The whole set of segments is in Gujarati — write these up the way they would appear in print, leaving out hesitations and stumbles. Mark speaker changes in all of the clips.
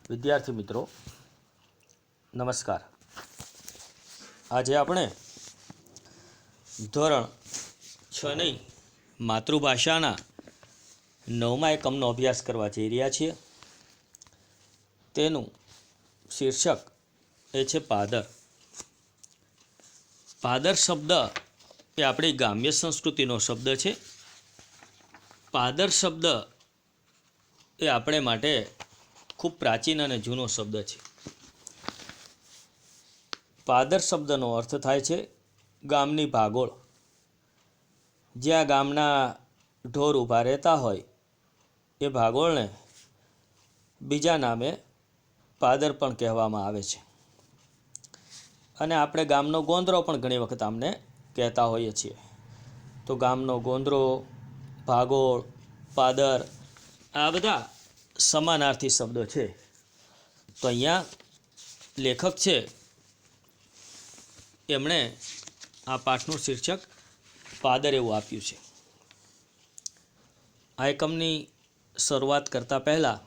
Speaker 1: વિદ્યાર્થી મિત્રો નમસ્કાર। આજે આપણે ધોરણ 6ની માતૃભાષાના 9મા એકમનો અભ્યાસ કરવા જઈ રહ્યા છીએ। તેનું શીર્ષક એ છે પાદર। પાદર શબ્દ એ આપણી ગ્રામ્ય સંસ્કૃતિનો શબ્દ છે। પાદર શબ્દ એ આપણે માટે ખૂબ પ્રાચીન અને જૂનો શબ્દ છે। પાદર શબ્દનો અર્થ થાય છે ગામની ભાગોળ। જ્યાં ગામના ઢોર ઊભા રહેતા હોય એ ભાગોળને બીજા નામે પાદર પણ કહેવામાં આવે છે। અને આપણે ગામનો ગોંદરો પણ ઘણી વખત આમને કહેતા હોઈએ છીએ। તો ગામનો ગોંદરો, ભાગોળ, પાદર આ બધા સમાનાર્થી શબ્દો છે। તો અહીંયા લેખક છે એમણે આ પાઠનું શીર્ષક પાદર એવું આપ્યું છે। આ એકમની શરૂઆત કરતાં પહેલાં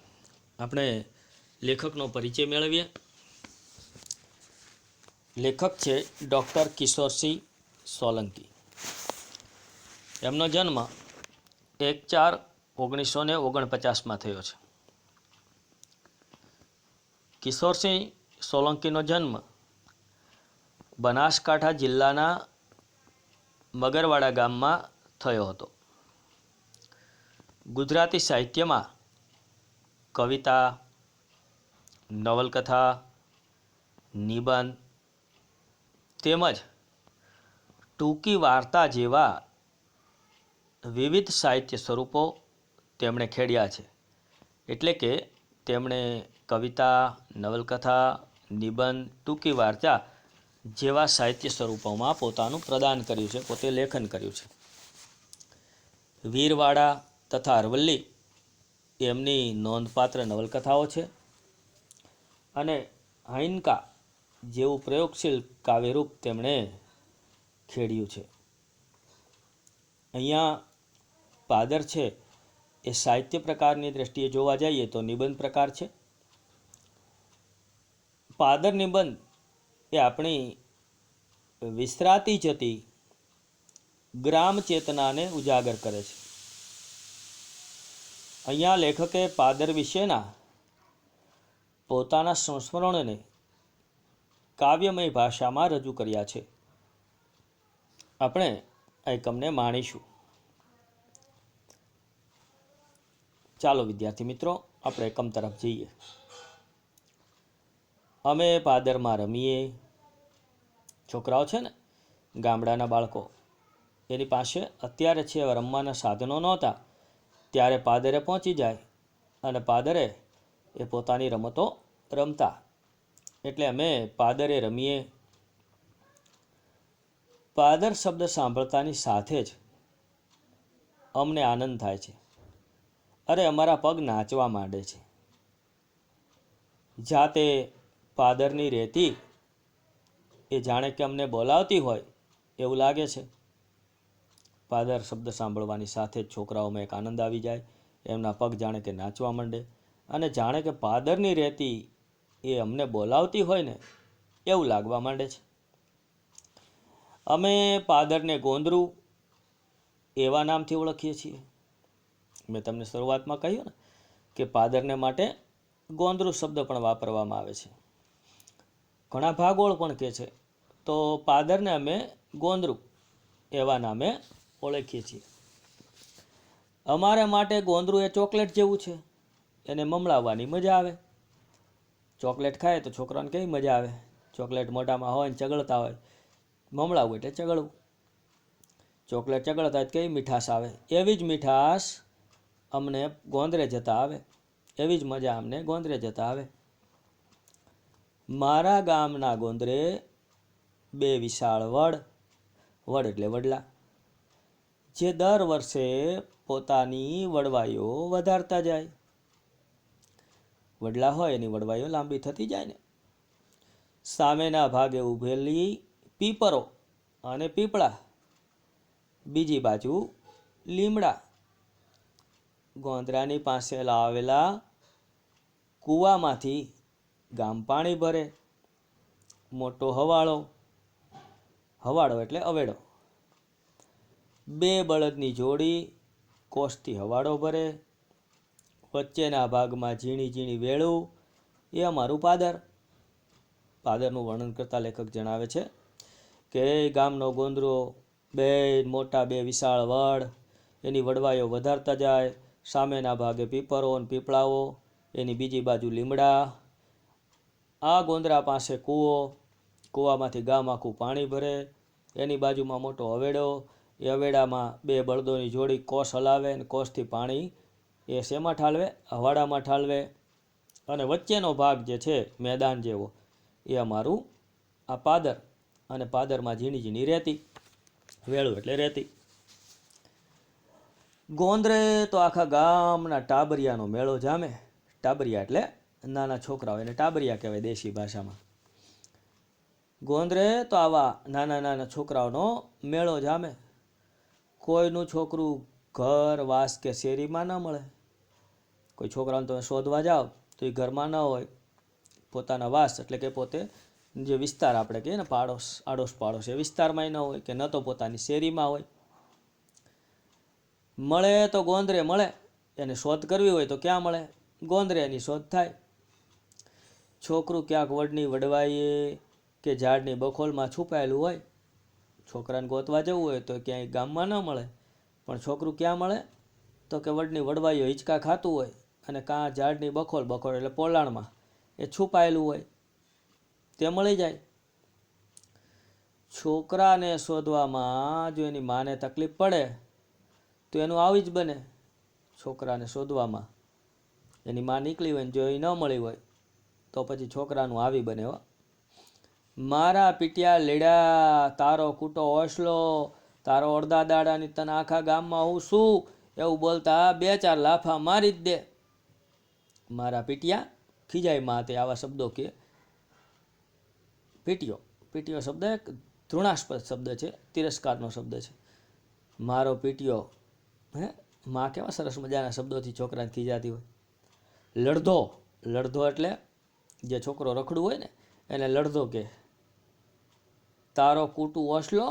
Speaker 1: આપણે લેખકનો પરિચય મેળવીએ। લેખક છે ડૉક્ટર કિશોરસિંહ સોલંકી। એમનો જન્મ 1/4/1949માં થયો છે। કિશોરસિંહ સોલંકીનો જન્મ બનાસકાંઠા જિલ્લાના મગરવાડા ગામમાં થયો હતો। ગુજરાતી સાહિત્યમાં કવિતા, નવલકથા, નિબંધ તેમજ ટૂંકી વાર્તા જેવા વિવિધ સાહિત્ય સ્વરૂપો તેમણે ખેડ્યા છે। એટલે કે તેમણે કવિતા, નવલકથા, નિબંધ, ટૂંકી વાર્તા જેવા સાહિત્ય સ્વરૂપોમાં પોતાનું પ્રદાન કર્યું છે, પોતે લેખન કર્યું છે। વીરવાડા તથા અરવલ્લી એમની નોંધપાત્ર નવલકથાઓ છે। અને હૈનકા જેવું પ્રયોગશીલ કાવ્યરૂપ તેમણે ખેડ્યું છે। અહીંયા પાદર છે એ સાહિત્ય પ્રકારની દ્રષ્ટિએ જોવા જઈએ તો નિબંધ પ્રકાર છે। પાદર નિબંધ એ આપણી વિસરાતી જતી ગ્રામ ચેતનાને ઉજાગર કરે છે। અહીંયા લેખકે પાદર વિશેના પોતાના સંસ્મરણોને કાવ્યમય ભાષામાં રજૂ કર્યા છે। આપણે આ એકમને માણીશું। ચાલો વિદ્યાર્થી મિત્રો આપણે એકમ તરફ જઈએ। અમે પાદરમાં રમીએ। છોકરાઓ છે ને, ગામડાના બાળકો, એની પાસે અત્યારે છે રમવાના સાધનો નહોતા, ત્યારે પાદરે પહોંચી જાય અને પાદરે એ પોતાની રમતો રમતા। એટલે અમે પાદરે રમીએ। પાદર શબ્દ સાંભળતાની સાથે જ અમને આનંદ થાય છે। અરે અમારા પગ નાચવા માંડે છે। જાતે પાદરની રેતી એ જાણે કે અમને બોલાવતી હોય એવું લાગે છે। પાદર શબ્દ સાંભળવાની સાથે જ છોકરાઓમાં એક આનંદ આવી જાય, એમના પગ જાણે કે નાચવા માંડે અને જાણે કે પાદરની રેતી એ અમને બોલાવતી હોય ને એવું લાગવા માંડે છે। અમે પાદરને ગોંદરું એવા નામથી ઓળખીએ છીએ। મેં તમને શરૂઆતમાં કહ્યું ને કે પાદરને માટે ગોંદરું શબ્દ પણ વાપરવામાં આવે છે। ઘણા ભાગોળ પણ કહે છે, તો પાદરને અમે ગોંદરું એવા નામે ઓળખીએ છીએ। અમારા માટે ગોંદરું એ ચોકલેટ જેવું છે, એને મમળાવવાની મજા આવે। ચોકલેટ ખાય તો છોકરાને કેવી મજા આવે, ચોકલેટ મોઢામાં હોય ને ચગળતા હોય, મમળાવવું એટલે ચગળવું। ચોકલેટ ચગળતા હોય કેવી મીઠાશ આવે, એવી જ મીઠાશ અમને ગોંદરે જતા આવે, એવી જ મજા અમને ગોંદરે જતા આવે। મારા ગામના ગોંદરે 2 વિશાળ વડ એટલે વડલા, જે દર વર્ષે પોતાની વડવાઈઓ વધારતા જાય। વડલા હોય એની વડવાઈઓ લાંબી થતી જાય ને। સામેના ભાગે ઊભેલી પીપરો અને પીપળા, બીજી બાજુ લીમડા, ગોંદરાની પાસે આવેલા કૂવામાંથી ગામ પાણી ભરે. મોટો હવાળો, હવાળો એટલે અવેડો, 2 બળદની જોડી કોસથી હવાડો ભરે. વચ્ચેના ભાગમાં ઝીણી ઝીણી વેળું, એ અમારું પાદર. પાદરનું વર્ણન કરતા લેખક જણાવે છે કે ગામનો ગોંદરો, 2 મોટા 2 વિશાળ વડ, એની વડવાઈઓ વધારતા જાય. સામેના ભાગે પીપરો અને પીપળાઓ, એની બીજી બાજુ લીમડા. આ ગોંદરા પાસે કૂવો, કૂવામાંથી ગામ આખું પાણી ભરે. એની બાજુમાં મોટો અવેડો, એ અવેડામાં 2 બળદોની જોડી કોસ હલાવે અને કોસથી પાણી એ શેમાં ઠાલવે? હવાડામાં ઠાલવે. અને વચ્ચેનો ભાગ જે છે મેદાન જેવો, એ અમારું આ પાદર. અને પાદરમાં ઝીણી ઝીણી રેતી, વેળું એટલે રેતી. ગોંદરે તો આખા ગામના ટાબરિયાનો મેળો જામે. ટાબરિયા એટલે નાના છોકરાઓ, એને ટાબરિયા કહેવાય દેશી ભાષામાં. ગોંદરે તો આવા નાના નાના છોકરાઓનો મેળો જામે. કોઈનું છોકરું ઘર, વાસ કે શેરીમાં ન મળે. કોઈ છોકરાઓને તમે શોધવા જાઓ તો એ ઘરમાં ન હોય. પોતાના વાસ એટલે કે પોતે જે વિસ્તાર આપણે કહીએ ને, પાડોશ, આડોશ પાડોશ, એ વિસ્તારમાં ન હોય, કે ન તો પોતાની શેરીમાં હોય. મળે તો ગોંદરે મળે. એને શોધ કરવી હોય તો ક્યાં મળે? ગોંદરે એની શોધ થાય. છોકરું ક્યાંક વડની વડવાઈએ કે ઝાડની બખોલમાં છુપાયેલું હોય. છોકરાને ગોતવા જવું હોય તો ક્યાંય ગામમાં ન મળે. પણ છોકરું ક્યાં મળે? તો કે વડની વડવાઈઓ હિંચકા ખાતું હોય અને કાં ઝાડની બખોલ, બખોલ એટલે પોલાણમાં એ છુપાયેલું હોય, તે મળી જાય. છોકરાને શોધવામાં જો એની માને તકલીફ પડે તો એનું આવી જ બને. છોકરાને શોધવામાં એની માં નીકળી હોય ને જો એ ન મળી હોય તો પછી છોકરાનું આવી બને. હો, મારા પીટ્યા લેડા, તારો કૂટો ઓસલો, તારો અડધા દાડાની તને આખા ગામમાં હું શું, એવું બોલતા 2-4 લાફા મારી જ દે. મારા પીટ્યા, ખીજાય માં તે આવા શબ્દો કે. પીટ્યો, પીટ્યો શબ્દ એક ધૃણાસ્પદ શબ્દ છે, તિરસ્કારનો શબ્દ છે. મારો પીટ્યો. હે, માં કેવા સરસ મજાના શબ્દોથી છોકરાને ખીજાતી હોય. લડધો, લડધો એટલે જે છોકરો રખડું હોય ને એને લડધો કે. તારો કૂટું ઓસલો,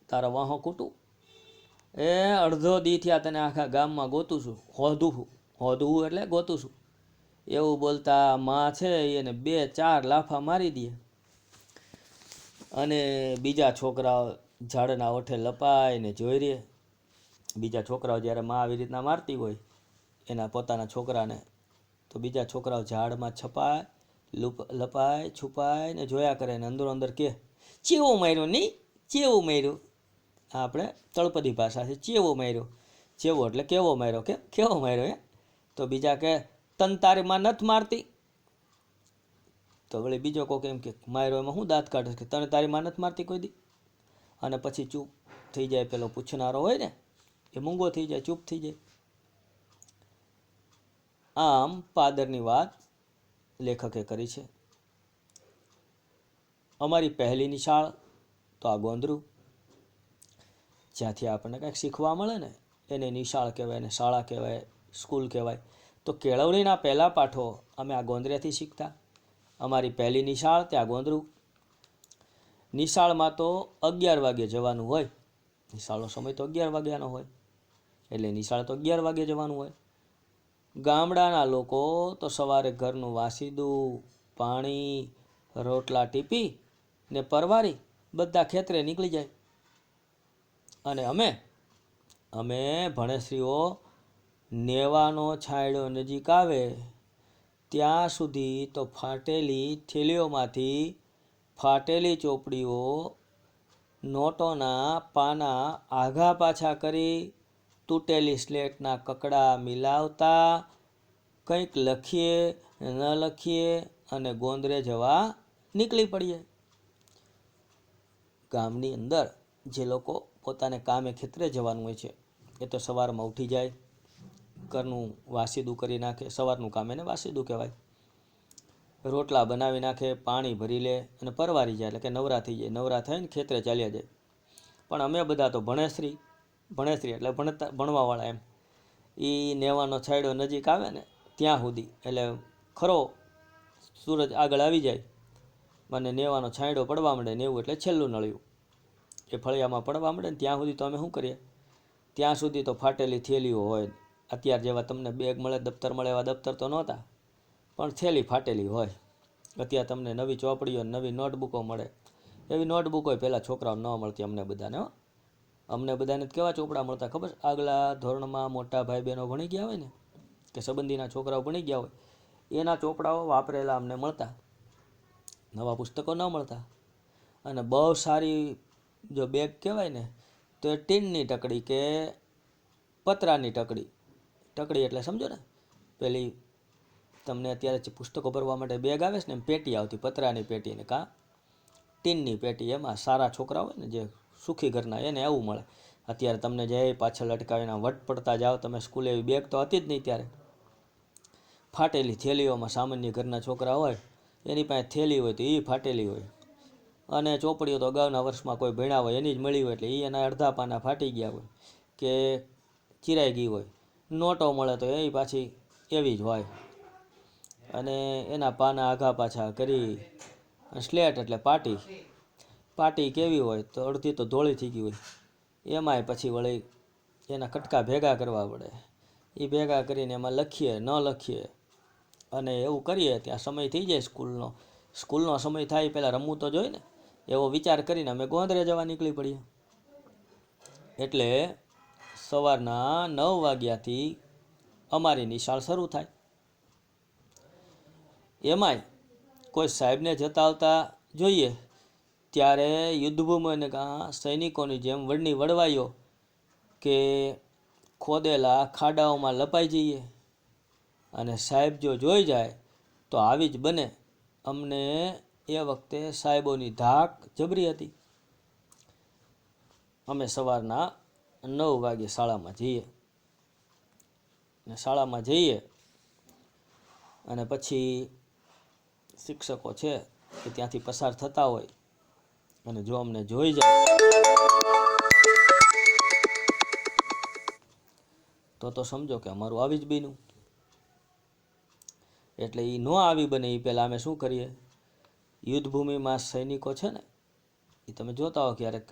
Speaker 1: તારો વાહો કૂટું, એ અડધો દી થયા તને આખા ગામમાં ગોતું છું, હોધું. હોધવું એટલે ગોતું છું, એવું બોલતા માં છે એને 2-4 લાફા મારી દે. અને બીજા છોકરાઓ ઝાડના ઓઠે લપાઈને જોઈ રહે. બીજા છોકરાઓ જ્યારે માં આવી રીતના મારતી હોય એના પોતાના છોકરાને, તો બીજા છોકરાઓ ઝાડમાં છપાય, લપાય, છુપાય ને જોયા કરે ને અંદરો અંદર કે ચેવો માર્યો નહીં, ચેવો માર્યો. આપણે તળપદી ભાષા છે, ચેવો માર્યો. ચેવો એટલે કેવો માર્યો, કે કેવો માર્યો. તો બીજા કે તન તારી માં નથી મારતી. તો વળી બીજો કોક એમ કે માર્યો એમાં શું દાંત કાઢે, કે તને તારી માં નથી મારતી કોઈ દી. અને પછી ચૂપ થઈ જાય. પેલો પૂછનારો હોય ને એ મૂંગો થઈ જાય, ચૂપ થઈ જાય. આમ પાદરની વાત લેખકે કરી છે. અમારી પહેલી નિશાળ તો આ ગોંદરું, જ્યાંથી આપણને કંઈક શીખવા મળે ને એને નિશાળ કહેવાય, એને શાળા કહેવાય, સ્કૂલ કહેવાય. તો કેળવણીના પહેલા પાઠો અમે આ ગોંદરેથી શીખતા. અમારી પહેલી નિશાળ ત્યાં ગોંદરું. નિશાળમાં તો 11 વાગે જવાનું હોય. નિશાળનો સમય તો 11 વાગ્યાનો હોય, એટલે નિશાળ તો 11 વાગે જવાનું હોય. ગામડાના લોકો તો સવારે ઘરનું વાસીદું, પાણી, રોટલા ટીપી ને પરવારી બધા ખેતરે નીકળી જાય. અને અમે ભણેશ્રીઓ નેવાનો છાંયડો નજીક આવે ત્યાં સુધી તો ફાટેલી થેલીઓમાંથી ફાટેલી ચોપડીઓ, નોટોના પાના આઘા પાછા કરી, તૂટેલી સ્લેટના કકડા મિલાવતા, કંઈક લખીએ ન લખીએ અને ગોંદરે જવા નીકળી પડીએ. ગામની અંદર જે લોકો પોતાને કામે ખેતરે જવાનું હોય છે એ તો સવારમાં ઉઠી જાય, ઘરનું વાસીદું કરી નાખે. સવારનું કામ એને વાસીદું કહેવાય. રોટલા બનાવી નાખે, પાણી ભરી લે અને પરવારી જાય, એટલે કે નવરા થઈ જાય. નવરા થઈને ખેતરે ચાલ્યા જાય. પણ અમે બધા તો ભણેશ્રી એટલે ભણવાવાળા એમ. એ નેવાનો છાંયડો નજીક આવે ને ત્યાં સુધી, એટલે ખરો સૂરજ આગળ આવી જાય મને નેવાનો છાંયડો પડવા માંડે, નેવું એટલે છેલ્લું નળિયું એ ફળિયામાં પડવા માંડે ને ત્યાં સુધી તો અમે શું કરીએ, ત્યાં સુધી તો ફાટેલી થેલીઓ હોય. અત્યારે જેવા તમને બેગ મળે, દફતર મળે એવા દફતર તો નહોતા, પણ થેલી ફાટેલી હોય. અત્યારે તમને નવી ચોપડીઓ, નવી નોટબુકો મળે. એવી નોટબુકો પહેલાં છોકરાઓને ન મળતી, અમને બધાને. અમને બધાને કેવા ચોપડા મળતા ખબર? આગલા ધોરણમાં મોટા ભાઈ બહેનો ભણી ગયા હોય ને, કે સંબંધીના છોકરાઓ ભણી ગયા હોય, એના ચોપડાઓ વાપરેલા અમને મળતા, નવા પુસ્તકો ન મળતા. અને બહુ સારી જો બેગ કહેવાય ને તો એ ટીનની ટકડી કે પતરાની ટકડી એટલે સમજો ને, પેલી તમને અત્યારે પુસ્તકો ભરવા માટે બેગ આવે છે ને, એમ પેટી આવતી, પતરાની પેટી ને કાં ટીનની પેટી. એમાં સારા છોકરા હોય ને, જે સુખી ઘરના, એને એવું મળે. અત્યારે તમને જે પાછળ લટકાવીને વટ પડતા જાઓ તમે સ્કૂલે, એવી બેગ તો હતી જ નહીં ત્યારે. ફાટેલી થેલીઓમાં સામાન્ય ઘરના છોકરા હોય, એની પાસે થેલી હોય તો એ ફાટેલી હોય. અને ચોપડીઓ તો અગાઉના વર્ષમાં કોઈ ભણ્યા હોય એની જ મળી હોય, એટલે એ એના અડધા પાના ફાટી ગયા હોય કે ચિરાઈ ગઈ હોય. નોટો મળે તો એ પાછી એવી જ હોય, અને એના પાના આઘા પાછા કરી. સ્લેટ એટલે પાટી કેવી હોય તો અડધી તો ધોળી થઈ ગઈ હોય. એમાંય પછી વળી એના કટકા ભેગા કરવા પડે. એ ભેગા કરીને એમાં લખીએ ન લખીએ, અને એવું કરીએ ત્યાં સમય થઈ જાય સ્કૂલનો સમય થાય પહેલાં રમવું તો જોઈએ ને, એવો વિચાર કરીને અમે ગોંદરે જવા નીકળી પડીએ. એટલે સવારના 9 વાગ્યાથી અમારી નિશાળ શરૂ થાય. એમાંય કોઈ સાહેબને જતા આવતા જોઈએ ત્યારે યુદ્ધભૂમિ સૈનિકોની જેમ વડની વડવાઈઓ કે ખોદેલા ખાડાઓમાં લપાઈ જઈએ. અને સાહેબ જો જોઈ જાય તો આવી જ બને. અમને એ વખતે સાહેબોની ધાક જબરી હતી. અમે સવારના 9 વાગે શાળામાં જઈએ, અને શાળામાં જઈએ અને પછી શિક્ષકો છે કે ત્યાંથી પસાર થતા હોય, અને જો અમને જોઈ જાય તો સમજો કે અમારું આવી જ બન્યું. એટલે એ ન આવી બને એ પહેલાં અમે શું કરીએ, યુદ્ધભૂમિમાં સૈનિકો છે ને, એ તમે જોતા હો ક્યારેક,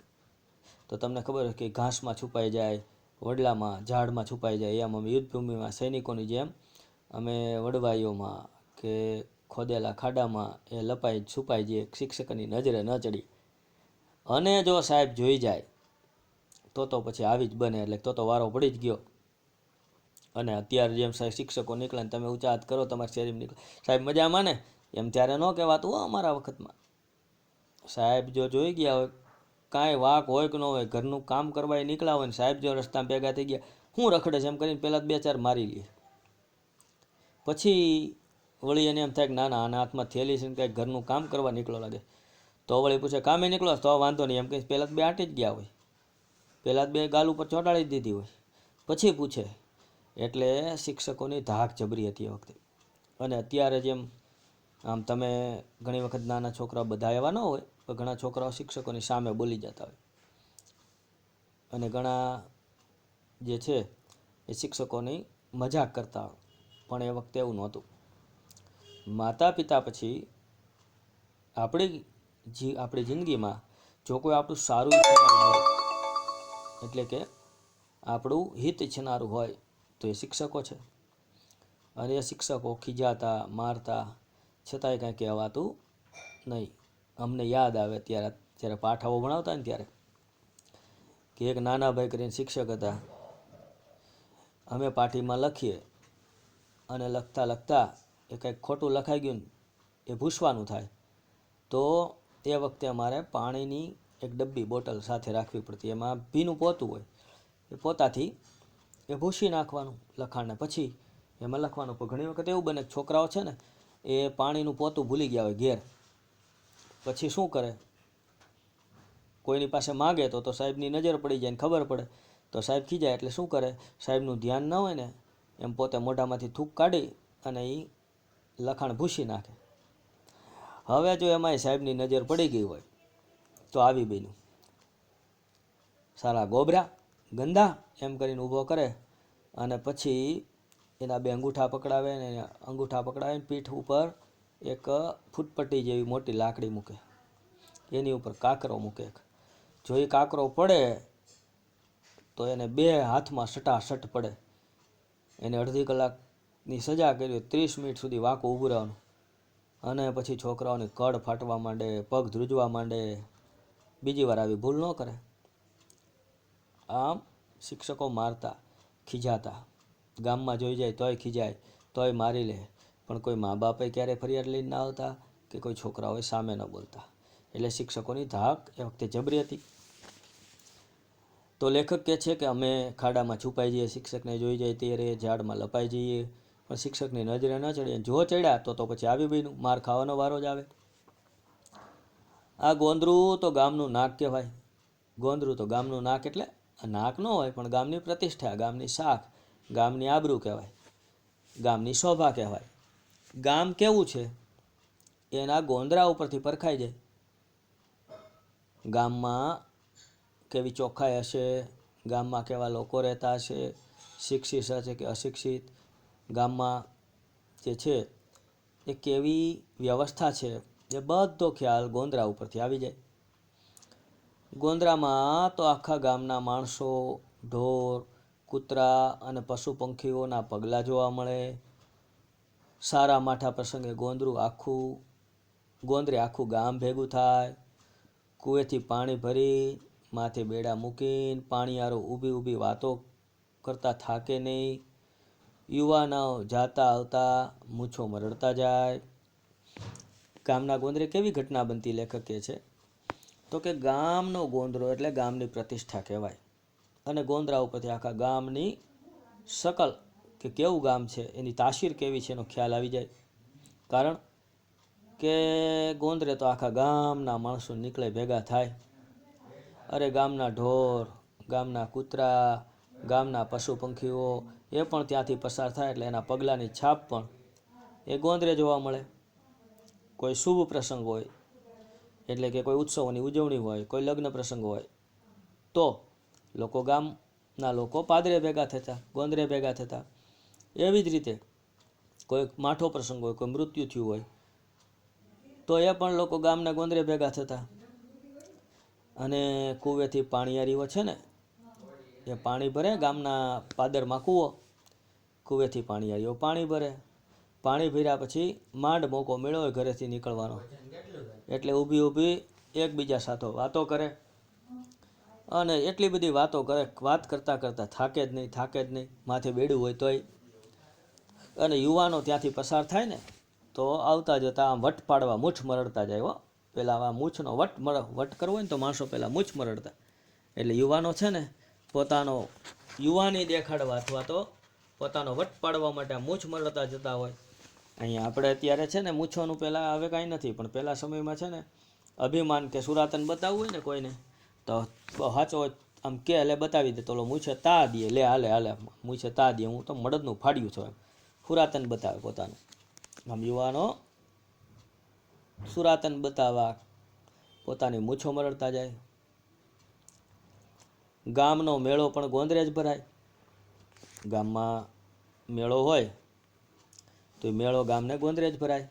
Speaker 1: તો તમને ખબર હોય કે ઘાસમાં છુપાઈ જાય, વડલામાં ઝાડમાં છુપાઈ જાય. એમ અમે યુદ્ધભૂમિમાં સૈનિકોની જેમ અમે વડવાઈઓમાં કે ખોદેલા ખાડામાં એ લપાઈ છુપાઈ જઈએ, શિક્ષકની નજરે ન ચડી. અને જો સાહેબ જોઈ જાય તો પછી આવી જ બને. એટલે તો વારો પડી જ ગયો. અને અત્યારે જેમ સાહેબ શિક્ષકો નીકળે ને તમે ઊંચા હાથ કરો, તમારી શેરીમાં નીકળે, સાહેબ મજામાં ને, એમ ત્યારે ન કહેવાતું અમારા વખતમાં. સાહેબ જો જોઈ ગયા હોય, કાંઈ વાક હોય કે ન હોય, ઘરનું કામ કરવા એ નીકળ્યા હોય ને સાહેબ જો રસ્તામાં ભેગા થઈ ગયા, હું રખડે છે એમ કરીને પહેલાં 2-4 મારી લે. પછી વળી એને એમ થાય કે ના ના, આના હાથમાં થેલી છે ને કંઈક ઘરનું કામ કરવા નીકળો લાગે. તો વળી પૂછે કામે નીકળો તો વાંધો નહીં એમ કંઈ પહેલાં 2 આંટી જ ગયા હોય, પહેલાં 2 ગાલ ઉપર ચોંટાડી દીધી હોય, પછી પૂછે. એટલે શિક્ષકોની ધાક જબરી હતી એ વખતે. અને અત્યારે જેમ આમ તમે ઘણી વખત નાના છોકરાઓ બધા એવા ન હોય, પણ ઘણા છોકરાઓ શિક્ષકોની સામે બોલી જતા હોય, અને ઘણા જે છે એ શિક્ષકોની મજાક કરતા હોય. પણ એ વખતે એવું નહોતું. માતા પિતા પછી આપણી જિંદગીમાં જો કોઈ આપણું સારું ઈચ્છનારું હોય, એટલે કે આપણું હિત ઈચ્છનારું હોય, તો એ શિક્ષકો છે. અને એ શિક્ષકો ખીજાતા મારતા છતાંય કાંઈ કહેવાતું નહીં. અમને યાદ આવે જ્યારે પાઠ આવો ભણાવતા ને ત્યારે, કે એક નાના ભાઈ કરીને શિક્ષક હતા. અમે પાટીમાં લખીએ અને લખતા એ કંઈક ખોટું લખાઈ ગયું ને એ ભૂસવાનું થાય, તો એ વખતે અમારે પાણીની એક ડબ્બી બોટલ સાથે રાખવી પડતી. એમાં ભીનું પોતું હોય, એ પોતાથી એ ભૂસી નાખવાનું લખાણને, પછી એમાં લખવાનું. પણ ઘણી વખત એવું બને છોકરાઓ છે ને એ પાણીનું પોતું ભૂલી ગયા હોય ઘેર, પછી શું કરે, કોઈની પાસે માગે તો સાહેબની નજર પડી જાય ને ખબર પડે તો સાહેબ ખીજાય. એટલે શું કરે, સાહેબનું ધ્યાન ન હોય ને એમ પોતે મોઢામાંથી થૂક કાઢી અને એ લખાણ ભૂસી નાખે. હવે જો એમાંય સાહેબની નજર પડી ગઈ હોય તો આવી બન્યું. સારા ગોબરા ગંદા એમ કરીને ઊભો કરે, અને પછી એના બે અંગૂઠા પકડાવે ને અંગૂઠા પકડાવીને પીઠ ઉપર એક ફૂટપટ્ટી જેવી મોટી લાકડી મૂકે, એની ઉપર કાંકરો મૂકે. જો એ કાંકરો પડે તો એને બે હાથમાં સટાસટ પડે. એને અડધી કલાકની સજા કરી, 30 મિનિટ સુધી વાંકો ઊભું રહેવાનું. અને પછી છોકરાઓની કડ ફાટવા માંડે, પગ ધ્રુજવા માંડે. બીજી વાર આવી ભૂલ ન કરે. આમ શિક્ષકો મારતા, ખીજાતા, ગામમાં જોઈ જાય તોય ખીજાય, તોય મારી લે, પણ કોઈ મા બાપે ક્યારે ફરિયાદ લઈને ના આવતા કે કોઈ છોકરાઓએ સામે ન બોલતા. એટલે શિક્ષકોની ધાક એ વખતે જબરી હતી. તો લેખક કહે છે કે અમે ખાડામાં છુપાઈ જઈએ, શિક્ષકને જોઈ જાય ત્યારે ઝાડમાં લપાઈ જઈએ, પણ શિક્ષકની નજરે ન ચડીએ. જો ચડ્યા તો પછી આવી બન્યું, માર ખાવાનો વારો જ આવે. આ ગોંદરું તો ગામનું નાક કહેવાય. ગોંદરું તો ગામનું નાક એટલે નાક ન હોય, પણ ગામની પ્રતિષ્ઠા, ગામની શાખ, ગામની આબરૂ કહેવાય, ગામની શોભા કહેવાય. ગામ કેવું છે એના ગોંદરા ઉપરથી પરખાઈ જાય. ગામમાં કેવી ચોખ્ખાઈ હશે, ગામમાં કેવા લોકો રહેતા હશે, શિક્ષિત હશે કે અશિક્ષિત, ગામમાં જે છે એ કેવી વ્યવસ્થા છે, એ બધો ખ્યાલ ગોંદરા ઉપરથી આવી જાય. ગોંદરામાં તો આખા ગામના માણસો, ઢોર, કૂતરા અને પશુ પંખીઓના પગલાં જોવા મળે. સારા માઠા પ્રસંગે ગોંદરે આખું ગામ ભેગું થાય. કૂવેથી પાણી ભરી, માથે બેડા મૂકીને પાણીયારો ઊભી ઊભી વાતો કરતા થાકે નહીં. યુવાનો જાતા આવતા મૂછો મરડતા જાય. ગામના ગોંદરે કેવી ઘટના બનતી લેખક કહે છે તો કે ગામનો ગોંદરો એટલે ગામની પ્રતિષ્ઠા કહેવાય. અને ગોંદરા ઉપરથી આખા ગામની શકલ કે કેવું ગામ છે, એની તાસીર કેવી છે એનો ખ્યાલ આવી જાય. કારણ કે ગોંદરે તો આખા ગામના માણસો નીકળે, ભેગા થાય. અરે ગામના ઢોર, ગામના કૂતરા, ગામના પશુ પંખીઓ એ પણ ત્યાંથી પસાર થાય એટલે એના પગલાંની છાપ પણ એ ગોંદરે જોવા મળે. કોઈ શુભ પ્રસંગ હોય, એટલે કે કોઈ ઉત્સવોની ઉજવણી હોય, કોઈ લગ્ન પ્રસંગ હોય, તો ગામના લોકો પાદરે ભેગા થતા, ગોંદરે ભેગા થતા. એવી જ રીતે કોઈ માઠો પ્રસંગ હોય, કોઈ મૃત્યુ થયું હોય, તો એ પણ લોકો ગામના ગોંદરે ભેગા થતા. અને કૂવેથી પાણીયારીઓ છે ને એ પાણી ભરે, ગામના પાદરમાં કૂવો, કૂવેથી પાણીયારીઓ પાણી ભરે. પાણી ભર્યા પછી માંડ મોકો મેળ્યો હોય ઘરેથી નીકળવાનો, એટલે ઊભી ઊભી એકબીજા સાથે વાતો કરે. અને એટલી બધી વાતો કરે, વાત કરતાં કરતાં થાકે જ નહીં, માથે બેડું હોય તોય. અને યુવાનો ત્યાંથી પસાર થાય ને તો આવતા જતા આમ વટ પાડવા મૂછ મરડતા જાય. હો, પેલા આ મૂછનો વટ કરવો હોય ને તો માણસો પહેલાં મૂછ મરડતા. એટલે યુવાનો છે ને પોતાનો યુવાની દેખાડવા અથવા તો પોતાનો વટ પાડવા માટે મૂછ મરડતા જતા હોય. અહીંયા આપણે અત્યારે છે ને મૂછોનું પહેલાં હવે કાંઈ નથી, પણ પહેલાં સમયમાં છે ને અભિમાન કે સુરાતન બતાવવું હોય ને કોઈને તો સાચો આમ કે એટલે બતાવી દે, તો મૂછે તા દે, લે હાલે મૂછે તા દે, હું તો મડદનું ફાડ્યું છું, એમ સુરાતન બતાવે પોતાનું. આમ યુવાનો સુરાતન બતાવવા પોતાની મૂછો મરડતા જાય. ગામનો મેળો પણ ગોંદરે જ ભરાય. ગામમાં મેળો હોય તો એ મેળો ગામને ગોંદરે જ ભરાય.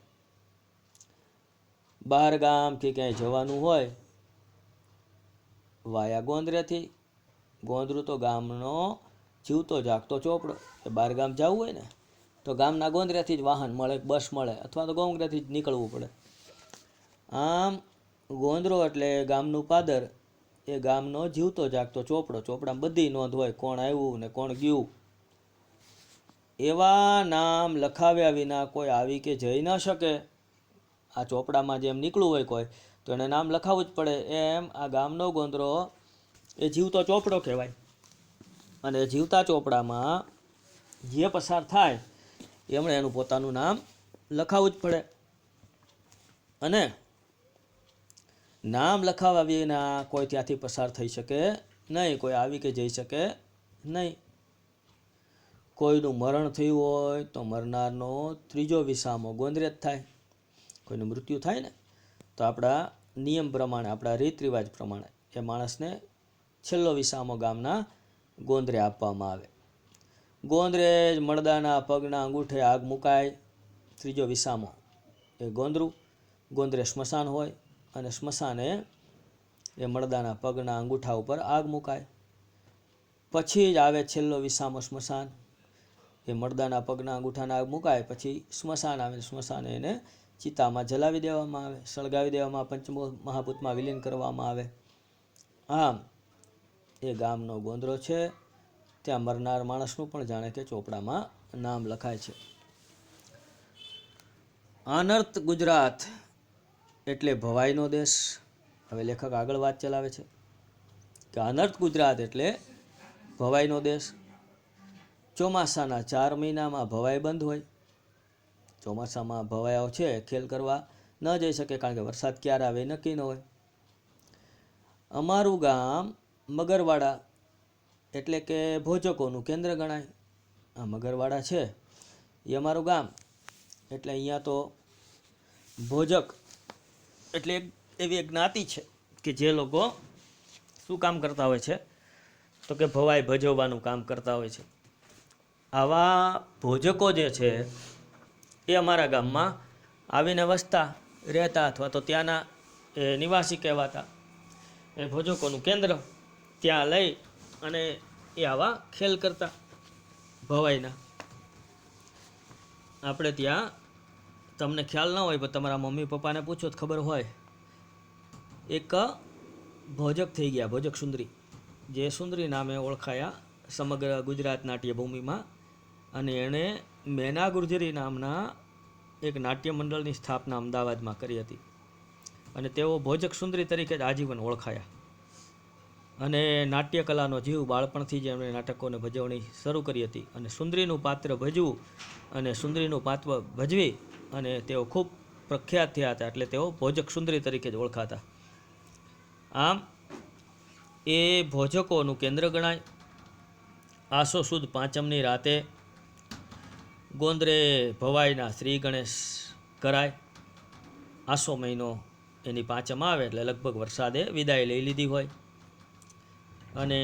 Speaker 1: બહાર ગામથી ક્યાંય જવાનું હોય વાયા ગોંદરેથી. ગોંદરું તો ગામનો જીવતો જાગતો ચોપડો. એ બહાર ગામ જવું હોય ને તો ગામના ગોંદરેથી જ વાહન મળે, બસ મળે, અથવા તો ગોંદરેથી જ નીકળવું પડે. આમ ગોંદરો એટલે ગામનું પાદર, એ ગામનો જીવતો જાગતો ચોપડો. ચોપડામાં બધી નોંધ હોય, કોણ આવ્યું ને કોણ ગયું. એવા નામ લખાવ્યા વિના કોઈ આવી કે જઈ ન શકે. આ ચોપડામાં જેમ નીકળવું હોય કોઈ તો એને નામ લખાવવું જ પડે. એમ આ ગામનો ગોંદરો એ જીવતો ચોપડો કહેવાય. અને જીવતા ચોપડામાં જે પસાર થાય એમણે એનું પોતાનું નામ લખાવવું જ પડે. અને નામ લખાવ્યા વિના કોઈ ત્યાંથી પસાર થઈ શકે નહીં, કોઈ આવી કે જઈ શકે નહીં. કોઈનું મરણ થયું હોય તો મરનારનો ત્રીજો વિસામો ગોંદરે જ થાય. કોઈનું મૃત્યુ થાય ને તો આપણા નિયમ પ્રમાણે, આપણા રીત રિવાજ પ્રમાણે એ માણસને છેલ્લો વિસામો ગામના ગોંદરે આપવામાં આવે. ગોંદરેજ મળદાના પગના અંગૂઠે આગ મુકાય. ત્રીજો વિસામો એ ગોંદરું. ગોંદરે સ્મશાન હોય અને સ્મશાને એ મળદાના પગના અંગૂઠા ઉપર આગ મુકાય. પછી જ આવે છેલ્લો વિસામો સ્મશાન. એ મળદાના પગના અંગૂઠાને આગ મુકાય પછી સ્મશાન આવે. સ્મશાને એને ચિતામાં જલાવી દેવામાં આવે, સળગાવી દેવામાં, પંચમહાભૂતમાં વિલીન કરવામાં આવે. આમ એ ગામનો ગોંદરો છે. ત્યાં મરનાર માણસનું પણ જાણે કે ચોપડામાં નામ લખાય છે. અનર્થ ગુજરાત એટલે ભવાઈનો દેશ. હવે લેખક આગળ વાત ચલાવે છે કે અનર્થ ગુજરાત એટલે ભવાઈનો દેશ. ચોમાસાના 4 મહિનામાં ભવાઈ બંધ હોય. ચોમાસામાં ભવાઈઓ છે ખેલ કરવા ન જઈ શકે કારણ કે વરસાદ ક્યારે આવે નક્કી ન હોય. અમારું ગામ મગરવાડા એટલે કે ભોજકોનું કેન્દ્ર ગણાય. આ મગરવાડા છે એ અમારું ગામ. એટલે અહીંયા તો ભોજક એટલે એવી એક જ્ઞાતિ છે કે જે લોકો શું કામ કરતા હોય છે તો કે ભવાઈ ભજવવાનું કામ કરતા હોય છે. આવા ભોજકો જે છે એ અમારા ગામમાં આવીને વસતા રહેતા અથવા તો ત્યાંના એ નિવાસી કહેવાતા. એ ભોજકોનું કેન્દ્ર ત્યાં લઈ અને એ આવા ખેલ કરતા ભવાઈના. આપણે ત્યાં તમને ખ્યાલ ન હોય પણ તમારા મમ્મી પપ્પાને પૂછો તો ખબર હોય. એક ભોજક થઈ ગયા, ભોજક સુંદરી, જે સુંદરી નામે ઓળખાયા સમગ્ર ગુજરાત નાટ્ય ભૂમિમાં. અને એણે મેના ગુર્જરી નામના એક નાટ્ય મંડળની સ્થાપના અમદાવાદમાં કરી હતી. અને તેઓ ભોજક સુંદરી તરીકે જ આજીવન ઓળખાયા. અને નાટ્ય કલાનો જીવ બાળપણથી જ એમણે નાટકોને ભજવણી શરૂ કરી હતી. અને સુંદરીનું પાત્ર ભજવું અને સુંદરીનું પાત્ર ભજવી અને તેઓ ખૂબ પ્રખ્યાત થયા હતા. એટલે તેઓ ભોજક સુંદરી તરીકે જ ઓળખાતા. આમ એ ભોજકોનું કેન્દ્ર ગણાય. આસો સુદ પાંચમની રાતે ગોંદરે ભવાઈના શ્રી ગણેશ કરાય. આસો મહિનો એની પાંચમ આવે એટલે લગભગ વરસાદે વિદાય લઈ લીધી હોય. અને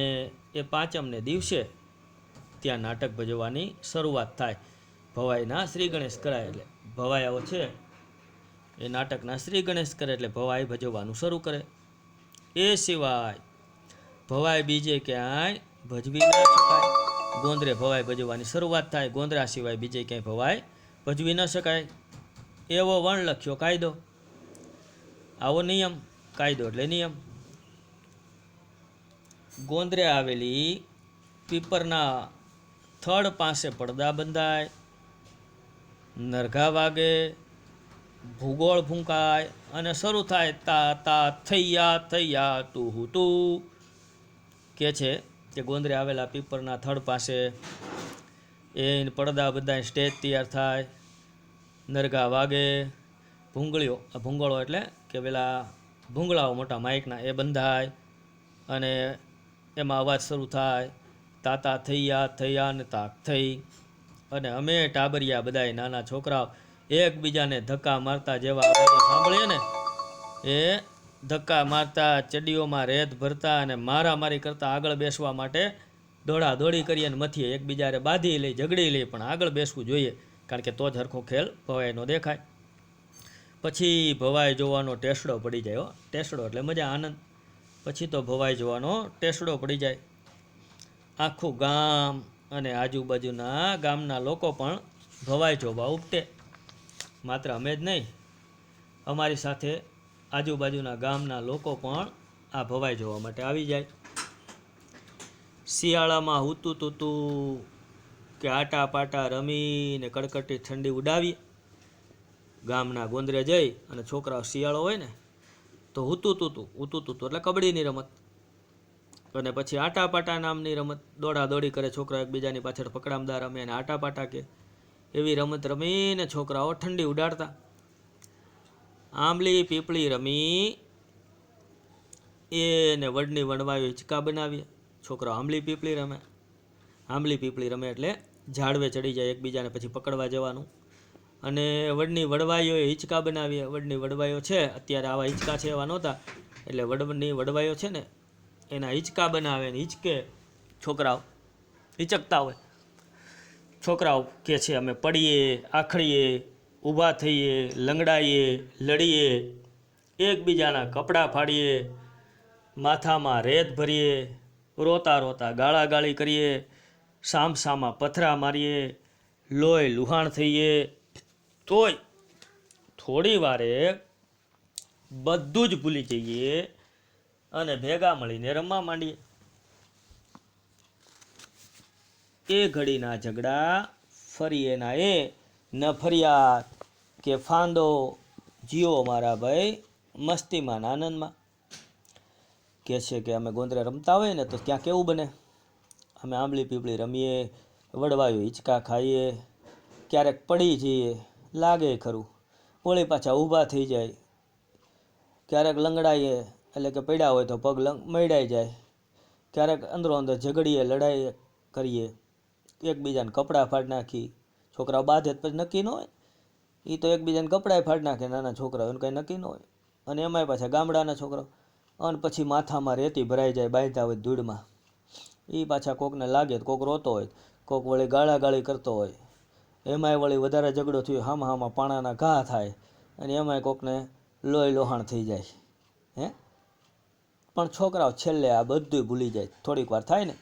Speaker 1: એ પાંચમને દિવસે ત્યાં નાટક ભજવવાની શરૂઆત થાય. ભવાઈના શ્રી ગણેશ કરાય એટલે ભવાઈઓ છે એ નાટકના શ્રી ગણેશ કરે એટલે ભવાઈ ભજવવાનું શરૂ કરે. એ સિવાય ભવાઈ બીજે ક્યાંય ભજવી ન શકાય. ગોંદરે ભવાઈ ભજવવાની શરૂઆત થાય. ગોંદરા સિવાય બીજે ક્યાંય ભવાઈ ભજવી ન શકાય એવો વણ લખ્યો કાયદો. આવો નિયમ, કાયદો એટલે નિયમ. ગોંદરે આવેલી પીપરના થડ પાસે પડદા બંધાય, નરઘા વાગે, ભૂગોળ ફૂંકાય અને શરૂ થાય તા તા થૈયા થૈયા તું તું. કે છે કે ગોંદરે આવેલા પીપરના થડ પાસે એ પડદા બંધાય, સ્ટેજ તૈયાર થાય, નરઘા વાગે, ભૂંગળો એટલે કે પેલા ભૂંગળાઓ મોટા માઇકના એ બંધાય અને એમાં અવાજ શરૂ થાય તાતા થૈયા થૈયા ને તાક થઈ. અને અમે ટાબરિયા બધાય નાના છોકરાઓ એકબીજાને ધક્કા મારતા જેવા અવાજો સાંભળીએ ને એ ધક્કા મારતા, ચડીઓમાં રેત ભરતા અને મારામારી કરતા આગળ બેસવા માટે દોડાદોડી કરીએ અને મથીએ એકબીજાને બાંધી લઈ, ઝઘડી લઈ, પણ આગળ બેસવું જોઈએ કારણ કે તો જ હરખો ખેલ ભવાઈનો દેખાય. પછી ભવાઈ જોવાનો ટેસડો પડી જાય. ટેસડો એટલે મજા, આનંદ. પછી તો ભવાઈ જોવાનો ટેસડો પડી જાય. આખું ગામ અને આજુબાજુના ગામના લોકો પણ ભવાઈ જોવા ઉપટે. માત્ર અમે જ નહીં, અમારી સાથે આજુબાજુના ગામના લોકો પણ આ ભવાઈ જોવા માટે આવી જાય. શિયાળામાં હુતું તૂતું કે આટા પાટા રમીને કડકડતી ઠંડી ઉડાવીએ. ગામના ગોંદરે જઈ અને છોકરાઓ શિયાળો હોય ને તો હુતું તૂતું એટલે કબડ્ડીની રમત, અને પછી આટા પાટા નામની રમત, દોડાદોડી કરે છોકરાઓ એકબીજાની પાછળ પકડામદાર રમે અને આટા પાટા કે એવી રમત રમીને છોકરાઓ ઠંડી ઉડાડતા. આંબલી પીપળી રમી એને વડની વણવાયો હિંચકા બનાવીએ. છોકરાઓ આંબલી પીપળી રમે. આંબલી પીપળી રમે એટલે ઝાડવે ચડી જાય એકબીજાને પછી પકડવા જવાનું. અને વડની વડવાઈઓ હિંચકા બનાવીએ. વડની વડવાઈઓ છે, અત્યારે આવા હિંચકા છે એવા નહોતા, એટલે વડની વડવાઈઓ છે ને એના હિંચકા બનાવે ને હિંચકે છોકરાઓ હિંચકતા હોય. છોકરાઓ કહે છે અમે પડીએ, આખડીએ, ઊભા થઈએ, લંગડાઈએ, લડીએ, એકબીજાના કપડાં ફાડીએ, માથામાં રેત ભરીએ, રોતા રોતા ગાળાગાળી કરીએ, સામસામા પથરા મારીએ, લોહી લુહાણ થઈએ, તોય થોડી વારે બધું જ ભૂલી જઈએ અને ભેગા મળીને રમવા માંડીએ. એ ઘડીના ઝઘડા ફરી એના એ ન ફરિયાદ કે ફાંદો, જીવો મારા ભાઈ મસ્તીમાં આનંદમાં. કહે છે કે અમે ગોંદરે રમતા હોય ને તો ત્યાં કેવું બને, અમે આંબલી પીપળી રમીએ, વડવાયું હિંચકા ખાઈએ, ક્યારેક પડી જઈએ, લાગે ખરું, વળી પાછા ઊભા થઈ જાય, ક્યારેક લંગડાઈએ એટલે કે પડ્યા હોય તો પગ મૈડાઈ જાય, ક્યારેક અંદરો અંદર ઝઘડીએ, લડાઈ કરીએ, એકબીજાને કપડાં ફાડી નાખી. છોકરાઓ બાંધે પછી નક્કી ન હોય, એ તો એકબીજાને કપડાં ફાડી નાખે નાના છોકરાઓ, એને કંઈ નક્કી ન હોય. અને એમાંય પાછા ગામડાના છોકરાઓ, અને પછી માથામાં રેતી ભરાઈ જાય બાંધ્યા હોય ધૂળમાં, એ પાછા કોકને લાગે, કોક રોતો હોય, કોક વળી ગાળાગાળી કરતો હોય, એમાંય વળી વધારે ઝઘડો થયો, હામાં પાણાના ઘા થાય, અને એમાંય કોકને લોહી લોહાણ થઈ જાય. હે પણ છોકરાઓ છેલ્લે આ બધું ભૂલી જાય, થોડીક વાર થાય ને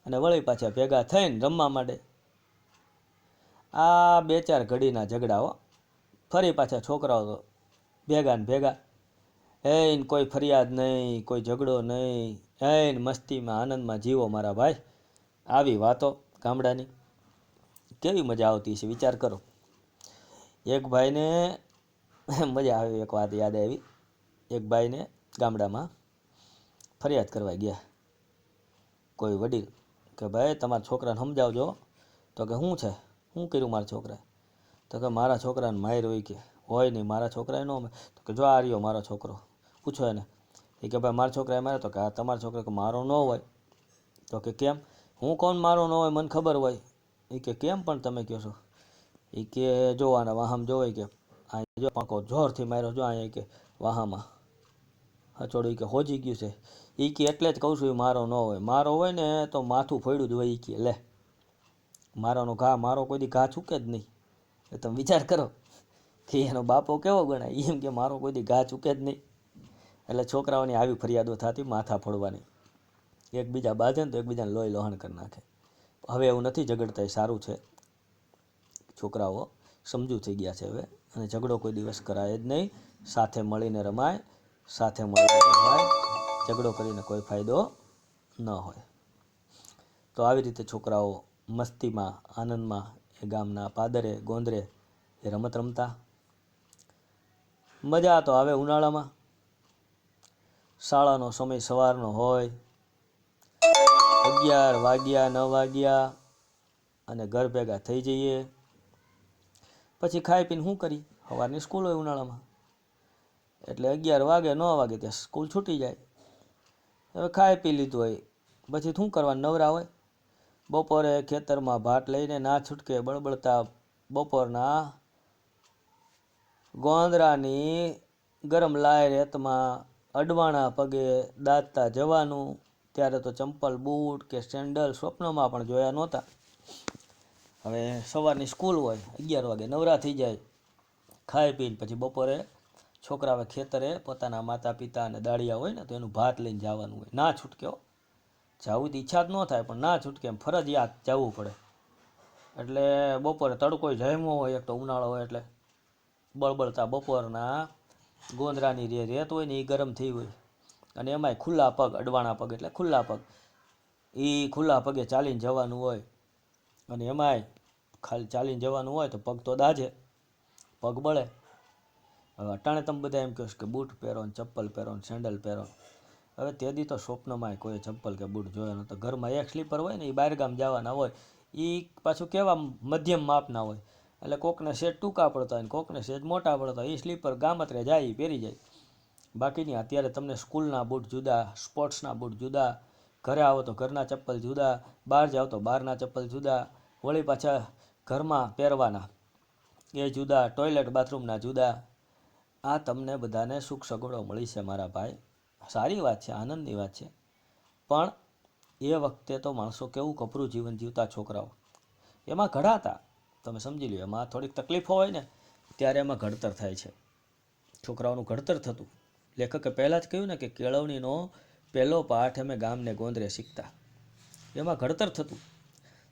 Speaker 1: અને વળી પાછા ભેગા થઈને રમવા માંડે. આ 2-4 ઘડીના ઝઘડાઓ, ફરી પાછા છોકરાઓ તો ભેગા ને ભેગા, હે કોઈ ફરિયાદ નહીં, કોઈ ઝઘડો નહીં, હે મસ્તીમાં આનંદમાં જીવો મારા ભાઈ. આવી વાતો ગામડાની કેવી મજા આવતી છે, વિચાર કરો. એક ભાઈને મજા આવી, એક વાત યાદ આવી. એક ભાઈને ગામડામાં ફરિયાદ કરવા ગયા કોઈ વડીલ કે ભાઈ તમારા છોકરાને સમજાવજો. તો કે શું છે, શું કર્યું મારા છોકરાએ? તો કે મારા છોકરાને માર્યો હોય નહીં, મારા છોકરાએ ન. તો કે જો આ રહ્યો મારો છોકરો, પૂછો એને. એ કે ભાઈ મારા છોકરાએ માર્યો. તો કે આ તમારો છોકરો કે મારો ન હોય. તો કે કેમ? હું કોણ મારો ન હોય, મને ખબર હોય. એ કે કેમ પણ તમે કહો છો? એ કે જોવાના વાહમ જોવાય કે આ જો પાંકો જોરથી માર્યો, જો અહીંયા કે વાહામાં હચોડું કે હોજી ગયું છે. એ કે એટલે જ કહું છું એ મારો ન હોય, મારો હોય ને તો માથું ફોડ્યું જ હોય. એ કે લે મારોનો ઘા, મારો કોઈ દી ઘા ચૂકે જ નહીં. એ તમે વિચાર કરો કે એનો બાપો કેવો ગણાય, એમ કે મારો કોઈ દી ઘા ચૂકે જ નહીં. એટલે છોકરાઓની આવી ફરિયાદો થતી, માથા ફોડવાની. એકબીજા બાંધે ને તો એકબીજાને લોહી લોહાણ કરી નાખે. હવે એવું નથી, ઝઘડતા એ સારું છે. છોકરાઓ સમજુ થઈ ગયા છે હવે, અને ઝઘડો કોઈ દિવસ કરાય જ નહીં. સાથે મળીને રમાય, સાથે મળીને રમાય, ઝઘડો કરીને કોઈ ફાયદો ન હોય. તો આવી રીતે છોકરાઓ મસ્તીમાં આનંદમાં એ ગામના પાદરે ગોંદરે એ રમત રમતા. મજા તો આવે ઉનાળામાં. શાળાનો સમય સવારનો હોય, 11 વાગ્યા 9 વાગ્યા અને ઘર ભેગા થઈ જઈએ. પછી ખાઈ પીને શું કરી, સવારની સ્કૂલ હોય ઉનાળામાં, એટલે 11 વાગે 9 વાગે ત્યાં સ્કૂલ છૂટી જાય. હવે ખાઈ પી લીધું હોય પછી શું કરવાનું, નવરા હોય. બપોરે ખેતરમાં ભાત લઈને ના છૂટકે બળબળતા બપોરના ગોંદરાની ગરમ લાય રેતમાં અડવાણા પગે દાંતતા જવાનું. ત્યારે તો ચંપલ બૂટ કે સેન્ડલ સ્વપ્નમાં પણ જોયા નહોતા. હવે સવારની સ્કૂલ હોય, 11 વાગે નવરા થઈ જાય, ખાઈ પીને પછી બપોરે છોકરાઓ ખેતરે પોતાના માતા પિતા અને દાળિયા હોય ને તો એનું ભાત લઈને જવાનું હોય. ના છૂટકે હો, જવું તો ઈચ્છા જ ન થાય પણ ના છૂટકે એમ ફરજિયાત જવું પડે. એટલે બપોરે તડકો જમ્યો હોય, એક તો ઉનાળો હોય એટલે બળબળતા બપોરના ગોંદરાની રેત હોય ને એ ગરમ થઈ હોય, અને એમાંય ખુલ્લા પગ, અડવાણા પગ એટલે ખુલ્લા પગ, એ ખુલ્લા પગે ચાલીને જવાનું હોય. અને એમાંય ખાલી ચાલીને જવાનું હોય તો પગ તો દાજે, પગ બળે. હવે અટાણે તમે બધા એમ કહો કે બૂટ પહેરો ને ચપ્પલ પહેરો ને સેન્ડલ પહેરો. હવે તે દી તો સ્વપ્નમાં કોઈ ચપ્પલ કે બૂટ જોયો નહોતો. ઘરમાં એક સ્લીપર હોય ને એ બહારગામ જવાના હોય, એ પાછું કેવા મધ્યમ માપના હોય. એટલે કોકને સેજ ટૂંકા પડતા હોય ને કોકને સેજ મોટા પડતા હોય. એ સ્લીપર ગામત્રે જાય એ પહેરી જાય. બાકીની અત્યારે તમને સ્કૂલના બૂટ જુદા, સ્પોર્ટ્સના બૂટ જુદા, ઘરે આવો તો ઘરના ચપ્પલ જુદા, બહાર જાઓ તો બહારના ચપ્પલ જુદા, વળી પાછા ઘરમાં પહેરવાના એ જુદા, ટોયલેટ બાથરૂમના જુદા. આ તમને બધાને સુખ સગવડો મળી છે મારા ભાઈ, સારી વાત છે, આનંદની વાત છે. પણ એ વખતે તો માણસો કેવું કપરું જીવન જીવતા છોકરાઓ. એમાં ઘડાતા, તમે સમજી લો, એમાં થોડીક તકલીફો હોય ને ત્યારે એમાં ઘડતર થાય છે, છોકરાઓનું ઘડતર થતું. લેખકે પહેલાં જ કહ્યું ને કે કેળવણીનો પહેલો પાઠ અમે ગામને ગોંદરે શીખતા. એમાં ઘડતર થતું.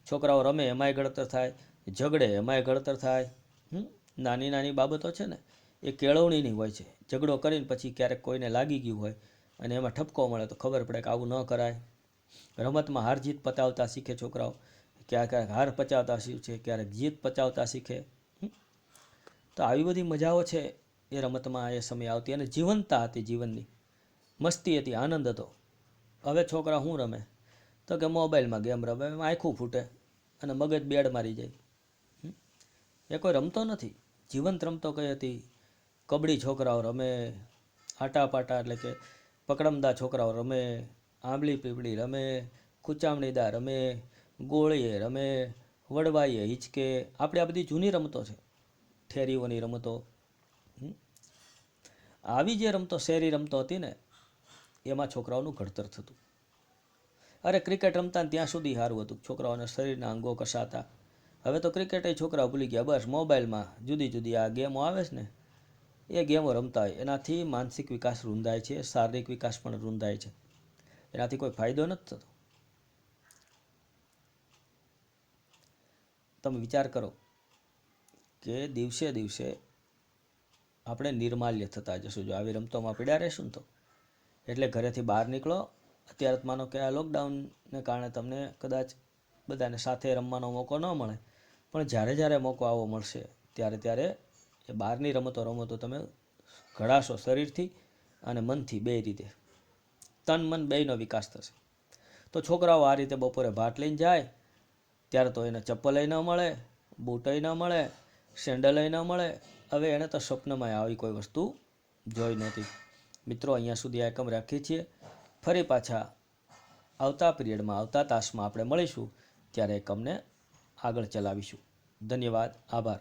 Speaker 1: છોકરાઓ રમે એમાંય ઘડતર થાય, ઝઘડે એમાંય ઘડતર થાય. નાની નાની બાબતો છે ને એ કેળવણીની હોય છે. ઝઘડો કરીને પછી ક્યારેક કોઈને લાગી ગયું હોય અને એમાં ઠપકો મળે તો ખબર પડે કે આવું ન કરાય. રમતમાં હાર જીત પચાવતા શીખે છોકરાઓ, ક્યારેક હાર પચાવતા શીખે, ક્યારેક જીત પચાવતા શીખે. તો આવી બધી મજાઓ છે એ રમતમાં એ સમયે આવતી અને જીવંતતા હતી, જીવનની મસ્તી હતી, આનંદ હતો. હવે છોકરા શું રમે તો કે મોબાઈલમાં ગેમ રમે, એમાં આખું ફૂટે અને મગજ બેડ મારી જાય. એ કોઈ રમતો નથી. જીવંત રમતો કઈ હતી? કબડ્ડી છોકરાઓ રમે, આટાપાટા એટલે કે પકડમદા છોકરાઓ રમે, આંબલી પીપળી રમે, કુચામણીદા રમે, ગોળીએ રમે, વડવાઈએ હિંચકે. આપણે આ બધી જૂની રમતો છે, ઠેરીઓની રમતો. આવી જે રમતો, શહેરી રમતો હતી ને એમાં છોકરાઓનું ઘડતર થતું. અરે ક્રિકેટ રમતા ને ત્યાં સુધી સારું હતું, છોકરાઓના શરીરના અંગો કસાતા. હવે તો ક્રિકેટ છોકરાઓ ભૂલી ગયા, બસ મોબાઈલમાં જુદી જુદી આ ગેમો આવે છે ને એ ગેમો રમતા હોય. એનાથી માનસિક વિકાસ રૂંધાય છે, શારીરિક વિકાસ પણ રૂંધાય છે. એનાથી કોઈ ફાયદો નથી થતો. તમે વિચાર કરો કે દિવસે દિવસે આપણે નિર્માલ્ય થતા જશું જો આવી રમતોમાં પીડ્યા રહેશું ને તો. એટલે ઘરેથી બહાર નીકળો. અત્યારે માનો કે આ લોકડાઉનને કારણે તમને કદાચ બધાને સાથે રમવાનો મોકો ન મળે, પણ જ્યારે જ્યારે મોકો આવો મળશે ત્યારે એ બહારની રમતો રમો તો તમે ઘડાશો શરીરથી અને મનથી, બે રીતે. તન મન બેયનો વિકાસ થશે. તો છોકરાઓ આ રીતે બપોરે ભાત લઈને જાય ત્યારે તો એને ચપ્પલય ન મળે, બૂટય ન મળે, સેન્ડલય ન મળે. હવે એણે તો સ્વપ્નમાં આવી કોઈ વસ્તુ જોઈ નહોતી. મિત્રો, અહીંયા સુધી આ એકમ રાખીએ છીએ. ફરી પાછા આવતા પિરિયડમાં, આવતા તાસમાં આપણે મળીશું, ત્યારે એકમને આગળ ચલાવીશું. ધન્યવાદ, આભાર.